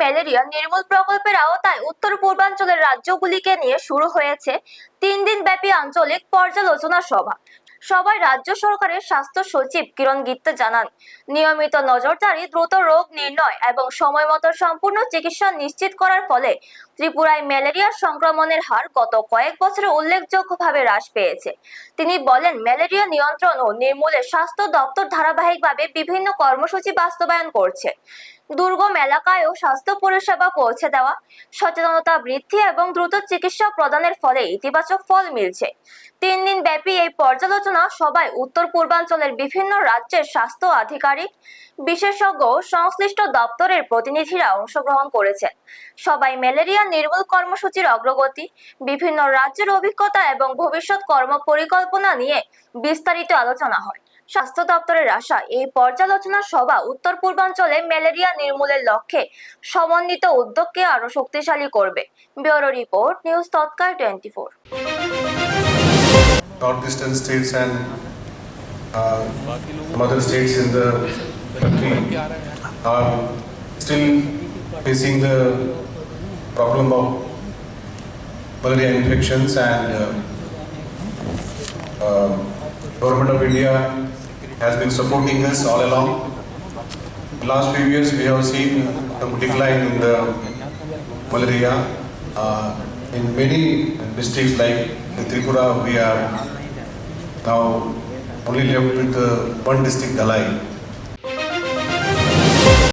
Malaria নির্মূল প্রকল্পের আওতায় উত্তর পূর্বাঞ্চলের রাজ্যগুলিকে নিয়ে শুরু হয়েছে 3 দিন ব্যাপী আঞ্চলিক পর্যালোচনা সভা। সভায় রাজ্য সরকারের স্বাস্থ্য সচিব কিরণ গিত্তে জানান, নিয়মিত নজরদারি, দ্রুত রোগ নির্ণয় এবং সময়মতো সম্পূর্ণ চিকিৎসা নিশ্চিত করার ফলে ত্রিপুরায় ম্যালেরিয়ার সংক্রমণের হার গত কয়েক বছরে উল্লেখযোগ্যভাবে হ্রাস পেয়েছে। তিনি বলেন, ম্যালেরিয়া নিয়ন্ত্রণ ও নির্মূলে স্বাস্থ্য দপ্তর ধারাবাহিকভাবে বিভিন্ন কর্মসূচি বাস্তবায়ন করছে। দুর্গম এলাকায়ও স্বাস্থ্য পরিষেবা পৌঁছে দেওয়া, সচেতনতা বৃদ্ধি এবং দ্রুত চিকিৎসা প্রদানের ফলে ইতিবাচক ফল মিলছে। 3 দিন ব্যাপী এই পর্যালোচনা সভায় উত্তর পূর্বাঞ্চলের বিভিন্ন রাজ্যের স্বাস্থ্য আধিকারিক, বিশেষজ্ঞ ও সংশ্লিষ্ট দপ্তরের প্রতিনিধিরা অংশগ্রহণ করেছেন। সবাই ম্যালেরিয়া নির্মূল কর্মসূচির অগ্রগতি, বিভিন্ন রাজ্যের অভিজ্ঞতা এবং ভবিষ্যৎ কর্মপরিকল্পনা নিয়ে বিস্তারিত আলোচনা হয়। স্বাস্থ্য দপ্তরের আশা, এই পর্যালোচনা সভা উত্তর পূর্বাঞ্চলে ম্যালেরিয়া নির্মূলের লক্ষ্যে সমন্বিত উদ্যোগকে আরো শক্তিশালী করবে। Bureau report, news Tatkal 24। Northeastern states and some other states in the country are still facing the problem of malaria infections, and Government of India has been supporting us all along. In the last few years we have seen some decline in the malaria. In many districts like Tripura, we are now only left with one district, Dalai.